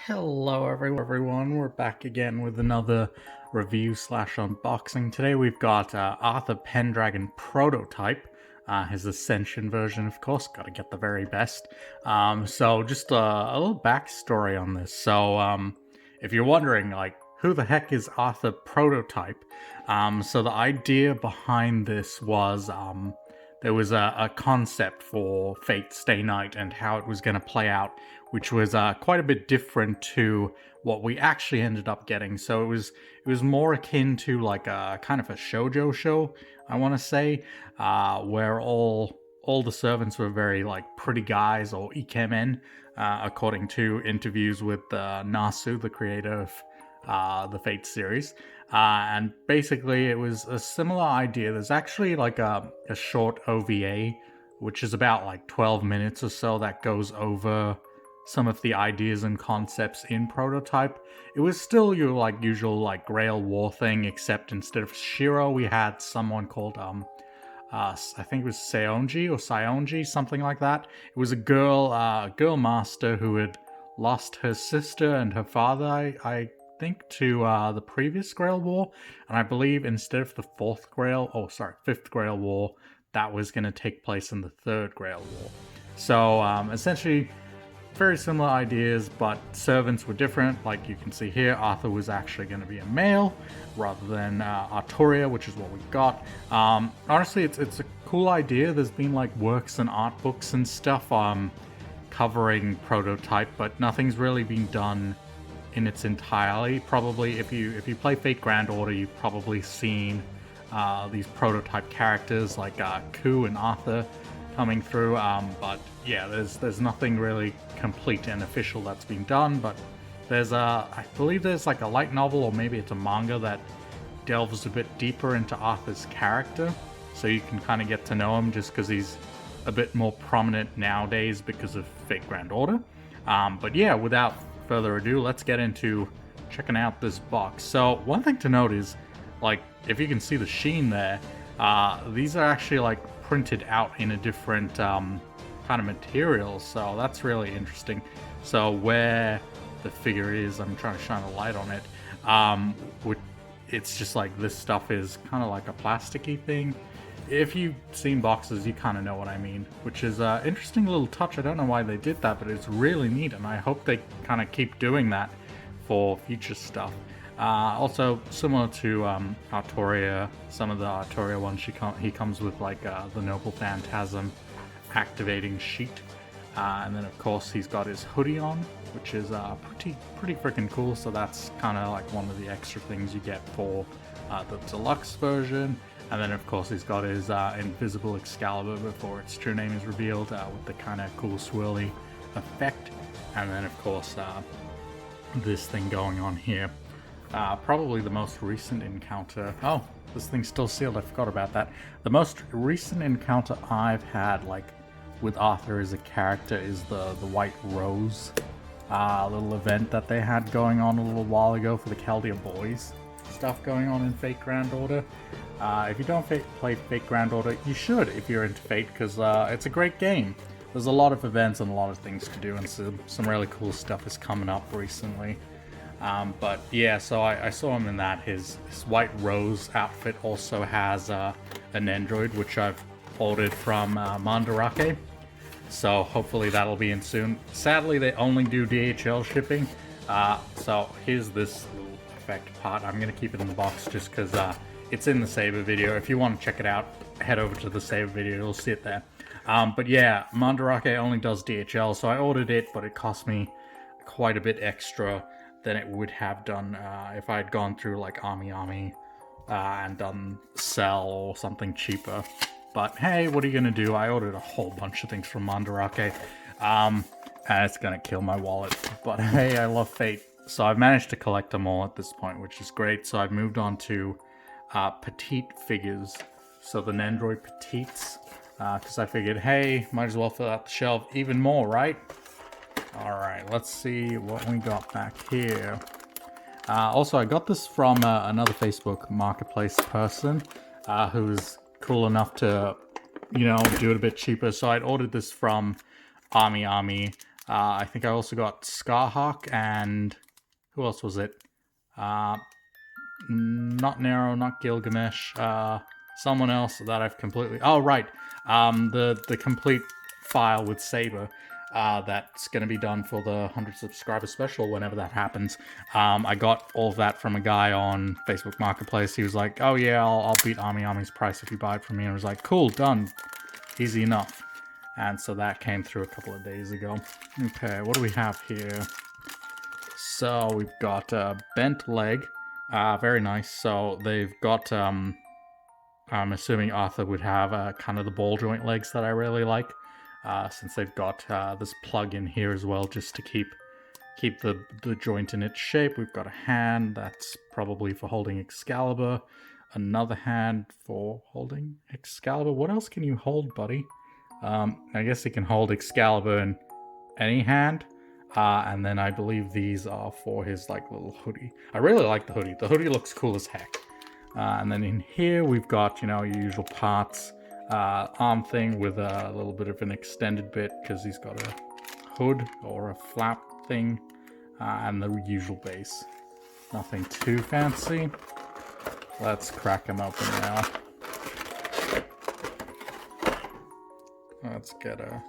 Hello everyone, we're back again with another review slash unboxing. Today we've got Arthur Pendragon Prototype, his Ascension version of course, gotta get the very best. So just a little backstory on this. So if you're wondering like, who the heck is Arthur Prototype? So the idea behind this was there was a concept for Fate Stay Night and how it was going to play out, which was quite a bit different to what we actually ended up getting. So it was more akin to like a kind of a shoujo show, I want to say, where all the servants were very like pretty guys or ikemen, according to interviews with Nasu, the creator of the Fate series. And basically it was a similar idea. There's actually like a short OVA, which is about like 12 minutes or so, that goes over some of the ideas and concepts in Prototype. It was still your like usual like Grail War thing, except instead of Shiro, we had someone called I think it was Seonji or Sionji, something like that. It was a girl master who had lost her sister and her father, I think, to the previous Grail War, and I believe instead of the fifth Grail War, that was going to take place in the third Grail War. So essentially, very similar ideas, but servants were different. Like you can see here, Arthur was actually going to be a male rather than Arturia, which is what we got. Honestly, it's a cool idea. There's been like works and art books and stuff covering Prototype, but nothing's really been done in its entirety. Probably if you play Fate Grand Order, you've probably seen these Prototype characters like Ku and Arthur coming through, but yeah, there's nothing really complete and official that's been done. But there's I believe there's like a light novel, or maybe it's a manga, that delves a bit deeper into Arthur's character, so you can kind of get to know him, just because he's a bit more prominent nowadays because of Fate Grand Order. But yeah, without further ado, let's get into checking out this box. So one thing to note is, like, if you can see the sheen there, these are actually like printed out in a different kind of material, so that's really interesting. So where the figure is, I'm trying to shine a light on it, it's just like this stuff is kind of like a plasticky thing. If you've seen boxes, you kind of know what I mean, which is an interesting little touch. I don't know why they did that, but it's really neat, and I hope they kind of keep doing that for future stuff. Also, similar to Arturia, some of the Arturia ones, he comes with like the Noble Phantasm activating sheet. And then of course he's got his hoodie on, which is pretty freaking cool, so that's kind of like one of the extra things you get for the deluxe version. And then of course he's got his invisible Excalibur before its true name is revealed, with the kind of cool swirly effect. And then of course this thing going on here. Probably the most recent encounter. Oh, this thing's still sealed, I forgot about that. The most recent encounter I've had like with Arthur as a character is the White Rose little event that they had going on a little while ago for the Chaldea Boys stuff going on in Fate Grand Order. If you don't play Fate Grand Order, you should if you're into Fate, because it's a great game. There's a lot of events and a lot of things to do, and some really cool stuff is coming up recently. But yeah, so I saw him in that. His White Rose outfit also has a Nendoroid, which I've ordered from Mandarake. So hopefully that'll be in soon. Sadly, they only do DHL shipping. So here's this little effect part. I'm going to keep it in the box just because it's in the Saber video. If you want to check it out, head over to the Saber video. You'll see it there. But yeah, Mandarake only does DHL, so I ordered it, but it cost me quite a bit extra than it would have done if I had gone through like Ami and done Cell or something cheaper. But hey, what are you gonna do? I ordered a whole bunch of things from Mandarake, and it's gonna kill my wallet. But hey, I love Fate, so I've managed to collect them all at this point, which is great. So I've moved on to petite figures, so the Nendoroid petites, because I figured, hey, might as well fill out the shelf even more, right? Alright, let's see what we got back here. Also, I got this from another Facebook Marketplace person who was cool enough to, do it a bit cheaper. So I'd ordered this from Ami. I think I also got Scarhawk and who else was it? Not Nero, not Gilgamesh. Someone else that I've completely. Oh right, the complete file with Saber. That's going to be done for the 100 subscriber special whenever that happens. I got all of that from a guy on Facebook Marketplace. He was like, "Oh yeah, I'll beat Ami's price if you buy it from me." And I was like, "Cool, done, easy enough." And so that came through a couple of days ago. Okay, what do we have here? So we've got a bent leg. Very nice. So they've got, I'm assuming Arthur would have kind of the ball joint legs that I really like. Since they've got this plug in here as well, just to keep the joint in its shape. We've got a hand that's probably for holding Excalibur. Another hand for holding Excalibur. What else can you hold, buddy? I guess you can hold Excalibur in any hand. And then I believe these are for his like little hoodie. I really like the hoodie. The hoodie looks cool as heck. And then in here we've got, your usual parts. Arm thing with a little bit of an extended bit because he's got a hood or a flap thing. And the usual base. Nothing too fancy. Let's crack him open now. Let's get a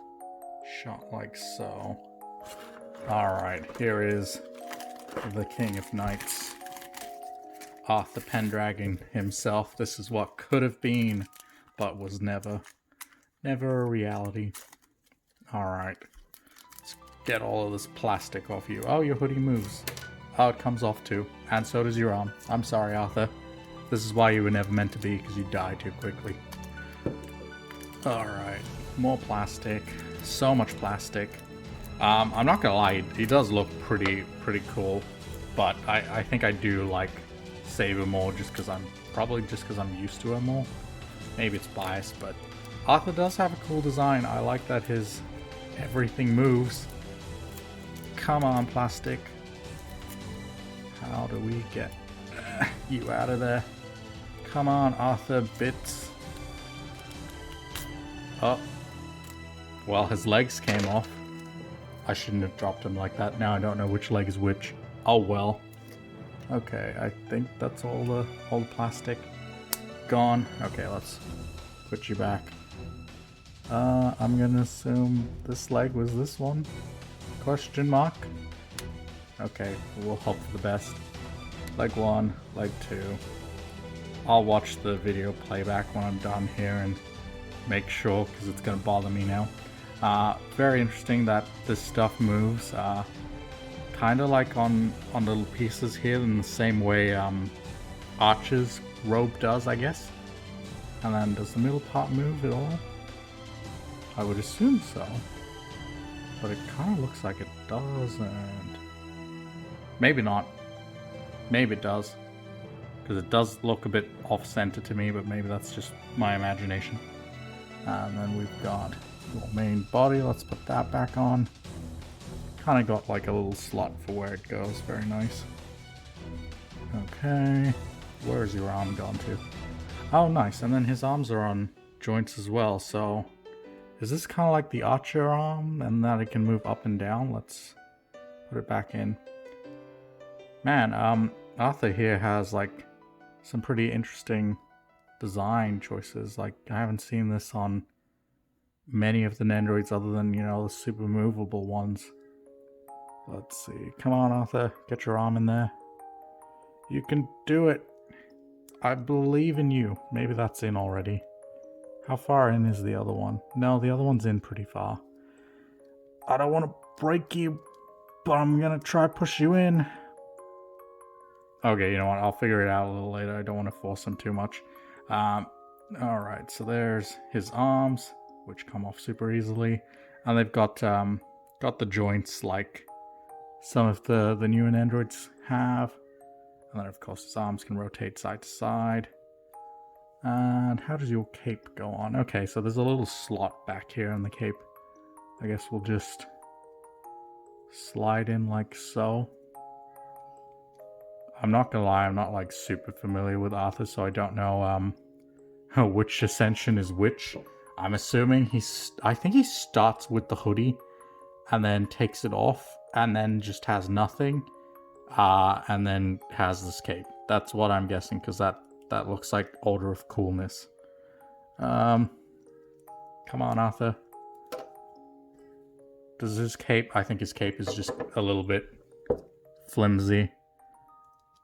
shot like so. Alright, here is the King of Knights, Arthur Pendragon himself. This is what could have been, but was never a reality. Alright, let's get all of this plastic off you. Oh, your hoodie moves. Oh, it comes off too. And so does your arm. I'm sorry, Arthur. This is why you were never meant to be, because you died too quickly. Alright, more plastic. So much plastic. I'm not gonna lie, he does look pretty cool, but I think I do like Saber more just because I'm used to her more. Maybe it's biased, but Arthur does have a cool design. I like that his everything moves. Come on, plastic. How do we get you out of there? Come on, Arthur bits. Oh. Well, his legs came off. I shouldn't have dropped him like that. Now I don't know which leg is which. Oh well. Okay, I think that's all the plastic gone. Okay, let's put you back. I'm gonna assume this leg was this one? Question mark? Okay, we'll hope for the best. Leg 1, leg 2. I'll watch the video playback when I'm done here and make sure, because it's gonna bother me now. Very interesting that this stuff moves, kind of like on little pieces here in the same way Archer's robe does, I guess. And then does the middle part move at all? I would assume so, but it kind of looks like it doesn't. Maybe not. Maybe it does, because it does look a bit off-center to me, but maybe that's just my imagination. And then we've got your main body. Let's put that back on. Kind of got like a little slot for where it goes. Very nice. Okay, where is your arm gone to? Oh, nice. And then his arms are on joints as well. So is this kind of like the Archer arm and that it can move up and down? Let's put it back in. Man, Arthur here has like some pretty interesting design choices. Like, I haven't seen this on many of the Nendoroids other than, the super movable ones. Let's see. Come on, Arthur. Get your arm in there. You can do it. I believe in you. Maybe that's in already. How far in is the other one? No, the other one's in pretty far. I don't want to break you, but I'm going to try push you in. Okay, you know what? I'll figure it out a little later. I don't want to force him too much. Alright, so there's his arms, which come off super easily. And they've got the joints like some of the newer Nendoroids have. And then, of course, his arms can rotate side to side. And how does your cape go on? Okay, so there's a little slot back here in the cape. I guess we'll just slide in like so. I'm not gonna lie, I'm not like super familiar with Arthur, so I don't know which ascension is which. I'm assuming I think he starts with the hoodie, and then takes it off, and then just has nothing, and then has this cape. That's what I'm guessing, because that looks like Order of Coolness. Come on, Arthur. Does his cape... I think his cape is just a little bit flimsy.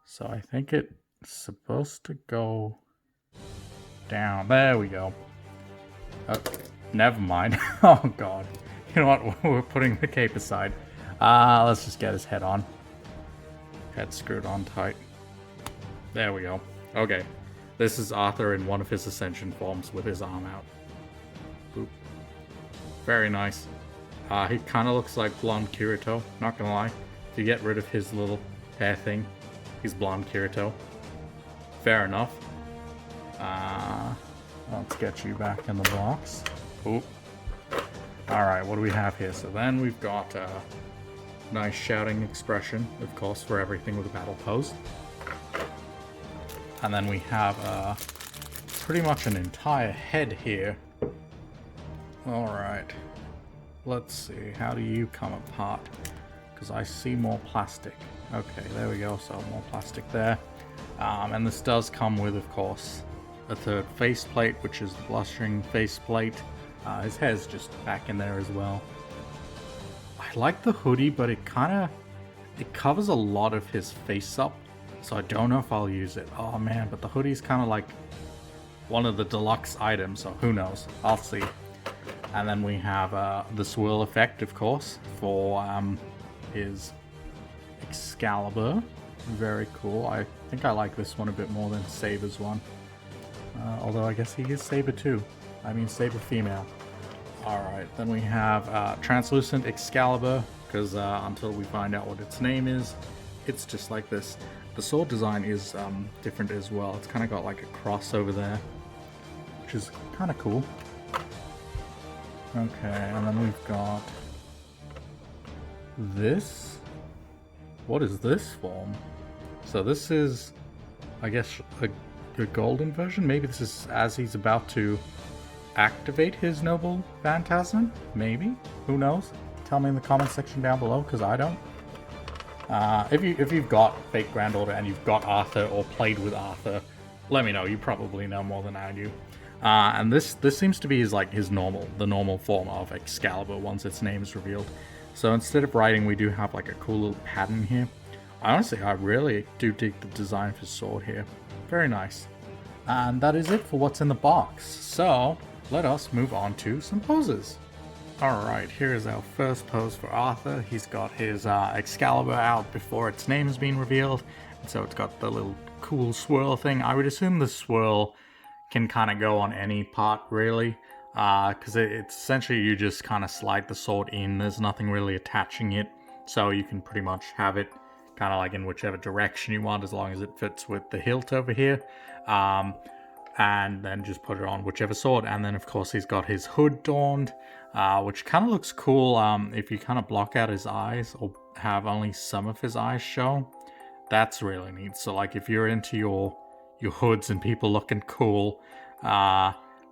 So I think it's supposed to go down. There we go. Oh, never mind. Oh, God. You know what? We're putting the cape aside. Let's just get his head on. Head screwed on tight. There we go. Okay. This is Arthur in one of his ascension forms with his arm out. Boop. Very nice. He kind of looks like blonde Kirito, not gonna lie. If you get rid of his little hair thing, he's blonde Kirito. Fair enough. Let's get you back in the box. Oop. Alright, what do we have here? So then we've got a nice shouting expression, of course, for everything with a battle pose. And then we have pretty much an entire head here. Alright. Let's see, how do you come apart? Because I see more plastic. Okay, there we go, so more plastic there. And this does come with, of course, a third faceplate, which is the blustering faceplate. His hair's just back in there as well. I like the hoodie, but it covers a lot of his face up, so I don't know if I'll use it. Oh man, but the hoodie's kind of like one of the deluxe items, so who knows? I'll see. And then we have the swirl effect, of course, for his Excalibur. Very cool. I think I like this one a bit more than Saber's one. Although I guess he is Saber too. I mean Saber female. Alright, then we have translucent Excalibur, because until we find out what its name is, it's just like this. The sword design is different as well. It's kind of got like a cross over there, which is kind of cool. Okay, and then we've got this. What is this form? So this is, I guess, a golden version? Maybe this is as he's about to activate his Noble Phantasm? Maybe? Who knows? Tell me in the comment section down below, because I don't. If you've got Fate Grand Order and you've got Arthur or played with Arthur, let me know. You probably know more than I do. And this seems to be the normal form of Excalibur once its name is revealed. So instead of writing, we do have like a cool little pattern here. Honestly, I really do dig the design of his sword here. Very nice. And that is it for what's in the box. So let us move on to some poses. Alright, here's our first pose for Arthur. He's got his Excalibur out before its name has been revealed. And so it's got the little cool swirl thing. I would assume the swirl can kind of go on any part, really. Because it's essentially you just kind of slide the sword in. There's nothing really attaching it. So you can pretty much have it kind of like in whichever direction you want, as long as it fits with the hilt over here. And then just put it on whichever sword. And then of course he's got his hood adorned, which kind of looks cool if you kind of block out his eyes or have only some of his eyes show. That's really neat. So like if you're into your hoods and people looking cool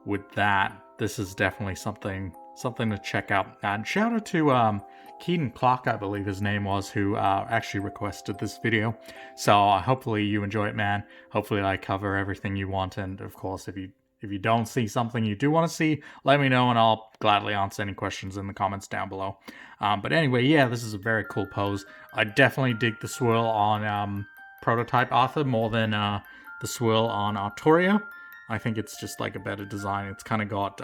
with that, this is definitely something to check out. And shout out to Keaton Clark, I believe his name was, who actually requested this video. So hopefully you enjoy it, man. Hopefully I cover everything you want. And of course, if you don't see something you do want to see, let me know and I'll gladly answer any questions in the comments down below. But anyway, yeah, this is a very cool pose. I definitely dig the swirl on Prototype Arthur more than the swirl on Arturia. I think it's just like a better design. It's kind of got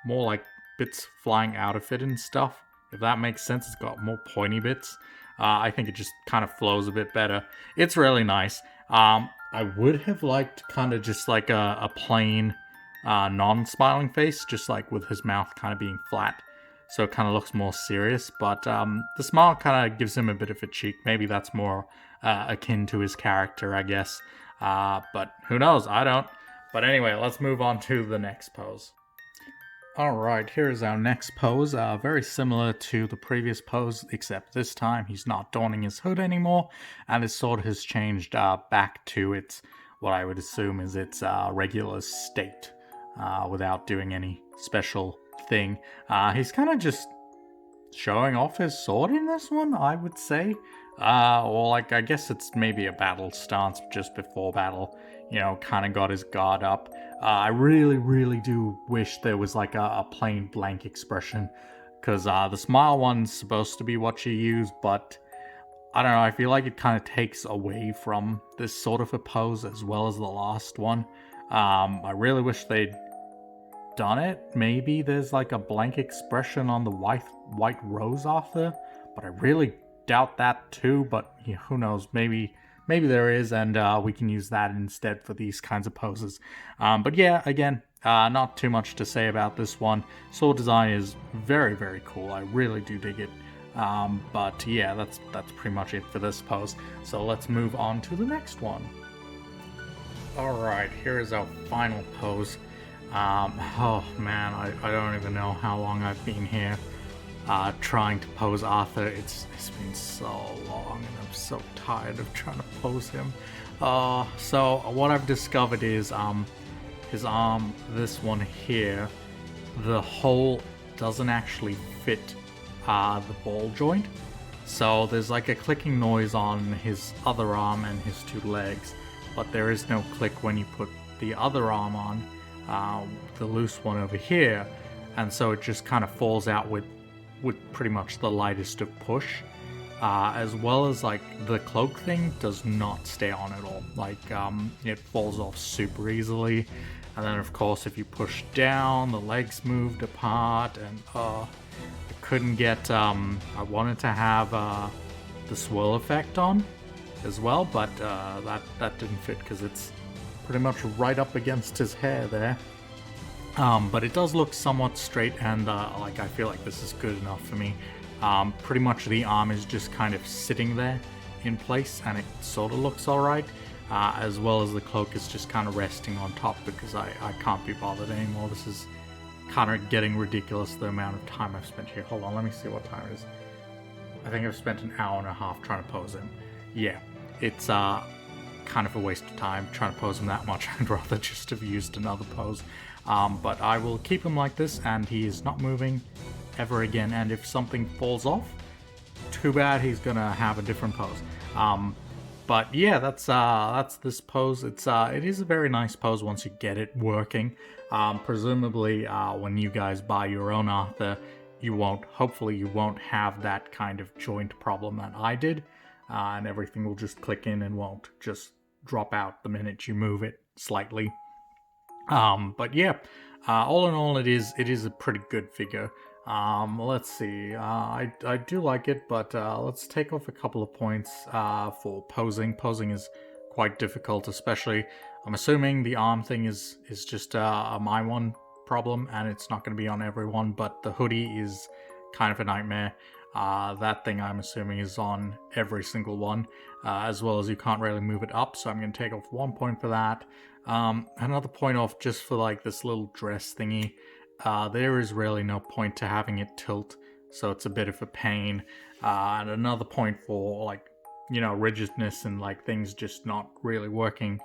more like bits flying out of it and stuff. If that makes sense, it's got more pointy bits. I think it just kind of flows a bit better. It's really nice. I would have liked kind of just like a plain non-smiling face, just like with his mouth kind of being flat. So it kind of looks more serious, but the smile kind of gives him a bit of a cheek. Maybe that's more akin to his character, I guess. But who knows? I don't. But anyway, let's move on to the next pose. Alright, here's our next pose. Very similar to the previous pose, except this time he's not donning his hood anymore, and his sword has changed back to its, what I would assume is its regular state, without doing any special thing. He's kind of just showing off his sword in this one, I would say. Or like, I guess it's maybe a battle stance just before battle, kind of got his guard up. I really do wish there was like a plain blank expression, because the smile one's supposed to be what you use, but I don't know, I feel like it kind of takes away from this sort of a pose as well as the last one. I really wish they'd done it. Maybe there's like a blank expression on the white rose Arthur, but I really doubt that too. But who knows? Maybe there is, and we can use that instead for these kinds of poses. But yeah, again, not too much to say about this one. Sword design is very cool. I really do dig it. But yeah, that's pretty much it for this pose. So let's move on to the next one. Alright, here is our final pose. Oh man, I don't even know how long I've been here trying to pose Arthur. It's been so long and I'm so tired of trying to pose him. So what I've discovered is his arm, this one here, the hole doesn't actually fit the ball joint. So there's like a clicking noise on his other arm and his two legs, but there is no click when you put the other arm on, the loose one over here, and so it just kind of falls out with pretty much the lightest of push, as well as like the cloak thing does not stay on at all. Like it falls off super easily, and then of course if you push down, the legs moved apart, and I couldn't get. I wanted to have the swirl effect on as well, but that didn't fit because it's pretty much right up against his hair there. But it does look somewhat straight, and like I feel like this is good enough for me. Pretty much the arm is just kind of sitting there in place, and it sort of looks alright, as well as the cloak is just kind of resting on top because I can't be bothered anymore. This is kind of getting ridiculous, the amount of time I've spent here. Hold on, let me see what time it is. I think I've spent an hour and a half trying to pose him. Yeah, it's kind of a waste of time trying to pose him that much. I'd rather just have used another pose. But I will keep him like this, and he is not moving ever again. And if something falls off, too bad, he's gonna have a different pose. But yeah, that's this pose. It is a very nice pose once you get it working. Presumably, when you guys buy your own Arthur, hopefully you won't have that kind of joint problem that I did, and everything will just click in and won't just drop out the minute you move it slightly. But yeah, all in all, it is a pretty good figure. Let's see, I do like it, but let's take off a couple of points for posing. Posing is quite difficult, especially, I'm assuming the arm thing is just a my one problem, and it's not going to be on everyone, but the hoodie is kind of a nightmare. That thing, I'm assuming, is on every single one, as well as you can't really move it up, so I'm going to take off 1 point for that. Another point off just for like this little dress thingy. There is really no point to having it tilt, so it's a bit of a pain. And another point for like, rigidness and like things just not really working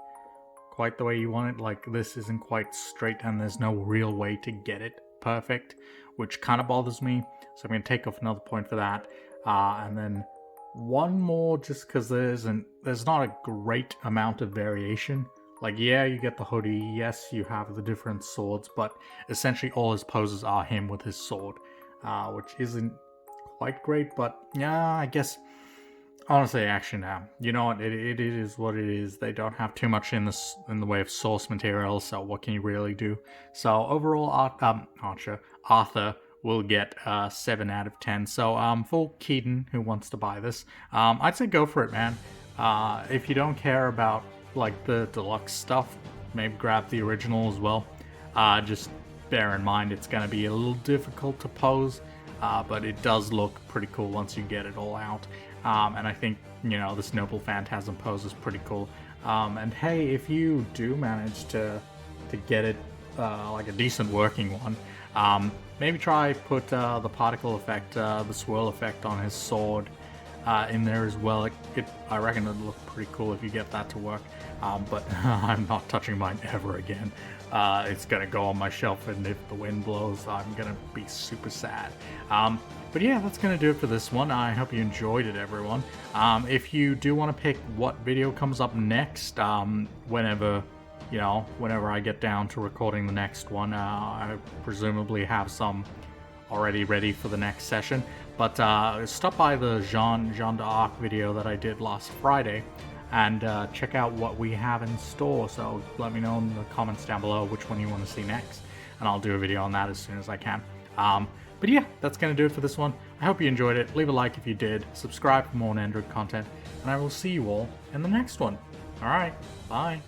quite the way you want it. Like this isn't quite straight, and there's no real way to get it perfect, which kind of bothers me. So I'm going to take off another point for that. And then one more, just because there's not a great amount of variation. Like, yeah, you get the hoodie, yes, you have the different swords, but essentially all his poses are him with his sword, which isn't quite great, but yeah, I guess, honestly, actually, now, you know what, it is what it is. They don't have too much in the way of source material, so what can you really do? So overall, Arthur will get 7 out of 10. So for Keaton, who wants to buy this, I'd say go for it, man. If you don't care about like the deluxe stuff, maybe grab the original as well. Just bear in mind it's going to be a little difficult to pose, but it does look pretty cool once you get it all out. And I think, this Noble Phantasm pose is pretty cool. And hey, if you do manage to get it like a decent working one, maybe try put the particle effect, the swirl effect on his sword, in there as well. I reckon it'd look pretty cool if you get that to work, but I'm not touching mine ever again. It's gonna go on my shelf, and if the wind blows, I'm gonna be super sad. But yeah, that's gonna do it for this one. I hope you enjoyed it, everyone. If you do want to pick what video comes up next, whenever I get down to recording the next one, I presumably have some already ready for the next session. But stop by the Jean d'Arc video that I did last Friday and check out what we have in store. So let me know in the comments down below which one you want to see next, and I'll do a video on that as soon as I can. But yeah, that's going to do it for this one. I hope you enjoyed it. Leave a like if you did. Subscribe for more Nendoroid content, and I will see you all in the next one. Alright, bye.